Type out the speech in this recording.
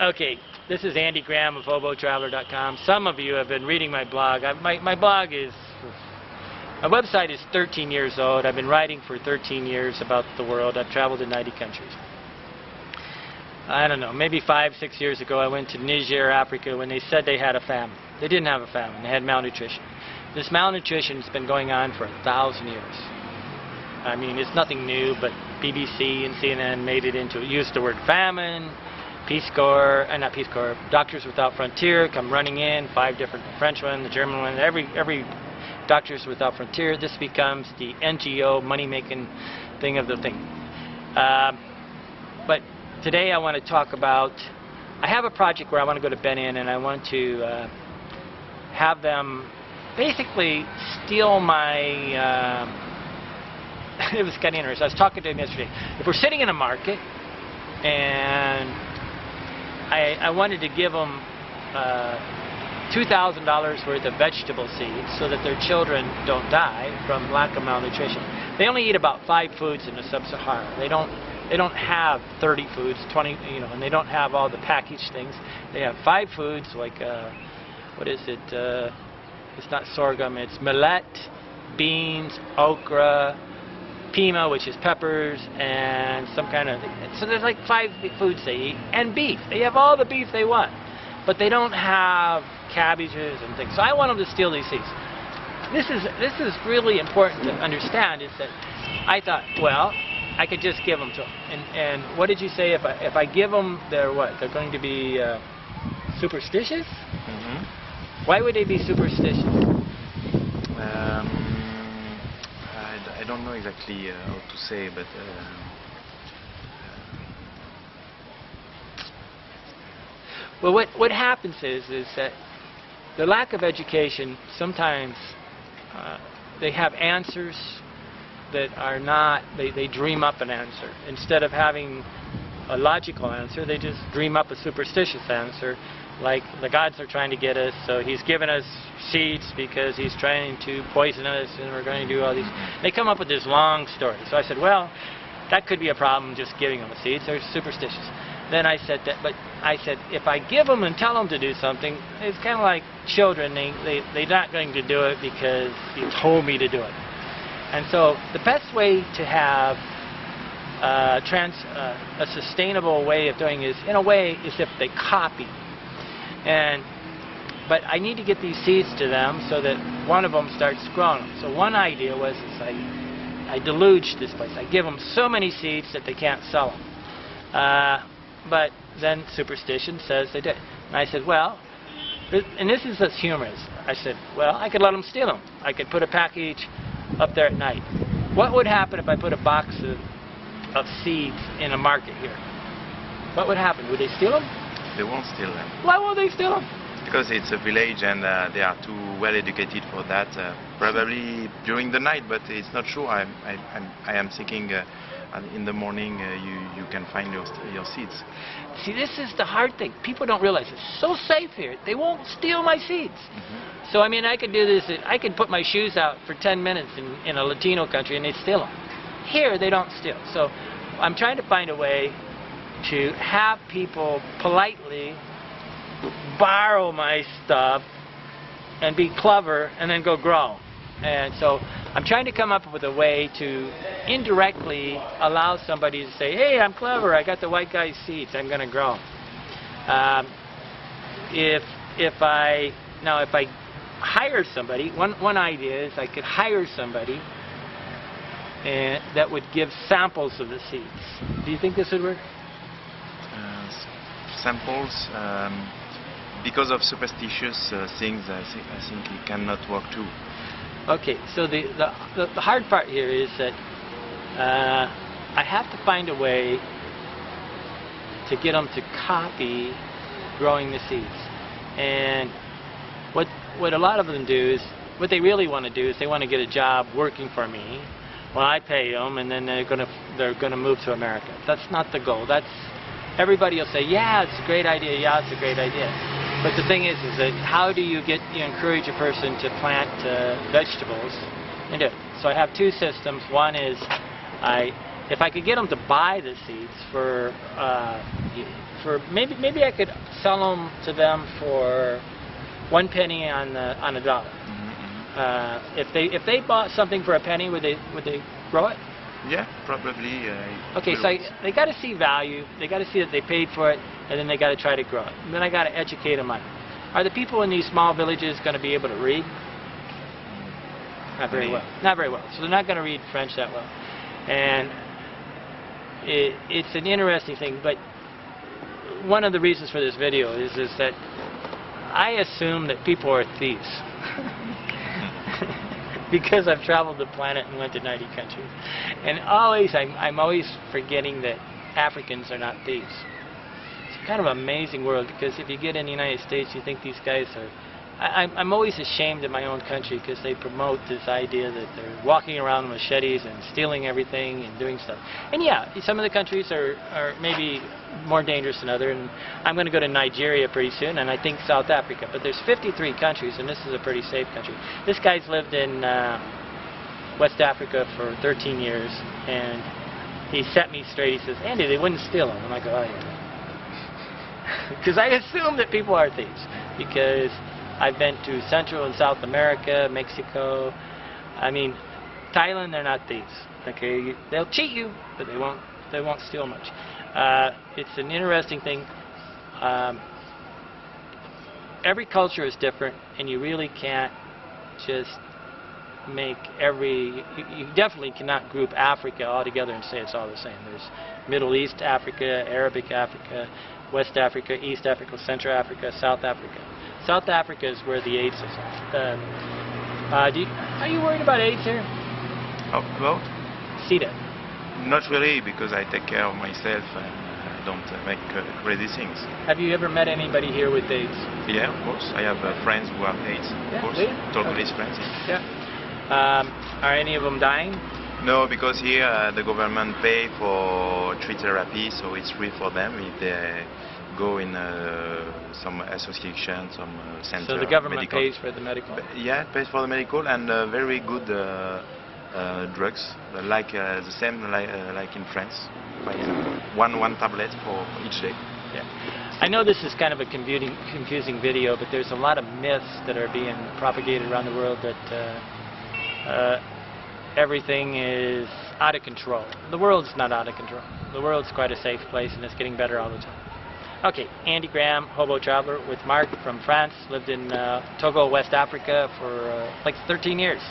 Okay, this is Andy Graham of hoboontheroad.com. Some of you have been reading my blog. My website is 13 years old. I've been writing for 13 years about the world. I've traveled to 90 countries. I don't know, maybe 5-6 years ago I went to Niger, Africa, when they said they had a famine. They didn't have a famine, they had malnutrition. This malnutrition has been going on for 1,000 years. I mean, it's nothing new, but BBC and CNN made it into, used the word famine. Peace Corps, not Peace Corps, Doctors Without Frontier come running in, 5 different, the French one, the German one, every Doctors Without Frontier. This becomes the NGO money-making thing of the thing. But today I want to talk about, I have a project where I want to go to Benin and I want to have them basically steal my, it was kind of interesting. I was talking to him yesterday. If we're sitting in a market and I wanted to give them $2,000 worth of vegetable seeds so that their children don't die from lack of malnutrition. They only eat about 5 foods in the sub-Saharan. They don't have 30 foods, 20, and they don't have all the packaged things. They have 5 foods like what is it? It's not sorghum. It's millet, beans, okra, pima, which is peppers, and some kind of, so there's like 5 foods they eat, and beef. They have all the beef they want, but they don't have cabbages and things. So I want them to steal these seeds. This is really important to understand, is that I thought, well, I could just give them to them. And what did you say, if I give them, they're what? They're going to be superstitious? Mm-hmm. Why would they be superstitious? I don't know exactly how to say, but well, what happens is that the lack of education, sometimes they have answers that are not, they dream up an answer. Instead of having a logical answer, they just dream up a superstitious answer, like the gods are trying to get us, so he's given us seeds because he's trying to poison us and we're going to do all these. They come up with this long story. So I said, well, that could be a problem, just giving them the seeds. They're superstitious. Then I said that, but I said, if I give them and tell them to do something, it's kind of like children. They're not going to do it because you told me to do it. And so the best way to have a sustainable way of doing is, in a way, is if they copy. But I need to get these seeds to them so that one of them starts growing them. So one idea was, I deluge this place. I give them so many seeds that they can't sell them. But then superstition says they did. And I said, well, and this is just humorous. I said, well, I could let them steal them. I could put a package up there at night. What would happen if I put a box of seeds in a market here? What would happen? Would they steal them? They won't steal them. Why won't they steal them? Because it's a village and they are too well educated for that. Probably during the night, but it's not sure. I am thinking in the morning you can find your seeds. See, this is the hard thing. People don't realize it's so safe here. They won't steal my seeds. Mm-hmm. So I mean, I could do this. I could put my shoes out for 10 minutes in a Latino country and they'd steal them. Here, they don't steal. So I'm trying to find a way to have people politely borrow my stuff and be clever and then go grow. And so I'm trying to come up with a way to indirectly allow somebody to say, hey, I'm clever, I got the white guy's seeds, I'm going to grow. If I hire somebody, one idea is I could hire somebody that would give samples of the seeds. Do you think this would work? Samples, because of superstitious things, I think it cannot work too. Okay, so the hard part here is that I have to find a way to get them to copy growing the seeds. And what a lot of them do is, what they really want to do is they want to get a job working for me. Well, I pay them, and then they're gonna move to America. That's not the goal. Everybody will say, yeah, it's a great idea, yeah, it's a great idea. But the thing is that how do you encourage a person to plant vegetables and do it? So I have 2 systems. One is, if I could get them to buy the seeds for for maybe I could sell them to them for 1 penny on a dollar. If they bought something for a penny, would they grow it? Yeah, probably. Okay, so they got to see value. They got to see that they paid for it, and then they got to try to grow it. And then I got to educate them on it. Are the people in these small villages going to be able to read? Not very well. Not very well. So they're not going to read French that well. And it's an interesting thing. But one of the reasons for this video is that I assume that people are thieves. Because I've traveled the planet and went to 90 countries. And I'm always forgetting that Africans are not thieves. It's kind of an amazing world, because if you get in the United States, you think these guys are... I'm always ashamed of my own country, because they promote this idea that they're walking around with machetes and stealing everything and doing stuff. And yeah, some of the countries are maybe more dangerous than others. And I'm going to go to Nigeria pretty soon, and I think South Africa. But there's 53 countries, and this is a pretty safe country. This guy's lived in West Africa for 13 years, and he set me straight. He says, "Andy, they wouldn't steal them." I'm like, "Oh yeah." Because I assume that people are thieves, because I've been to Central and South America, Mexico. I mean, Thailand, they're not thieves. Okay, they'll cheat you, but they won't steal much. It's an interesting thing. Every culture is different, and you really can't just make you definitely cannot group Africa all together and say it's all the same. There's Middle East Africa, Arabic Africa, West Africa, East Africa, Central Africa, South Africa. South Africa is where the AIDS is. Are you worried about AIDS here? Oh, well, SIDA. not really, because I take care of myself and I don't make crazy things. Have you ever met anybody here with AIDS? Yeah, of course. I have friends who have AIDS. Of course, totally friends. Yeah. Are any of them dying? No, because here the government pay for tree therapy, so it's free for them if they go in some association, some center. So the government medical. pays for the medical? Yeah, it pays for the medical and very good drugs, like the same like in France. Like one tablet for each day. Yeah. I know this is kind of a confusing video, but there's a lot of myths that are being propagated around the world that everything is out of control. The world's not out of control. The world's quite a safe place, and it's getting better all the time. Okay, Andy Graham, Hobo Traveler, with Mark from France, lived in Togo, West Africa for like 13 years.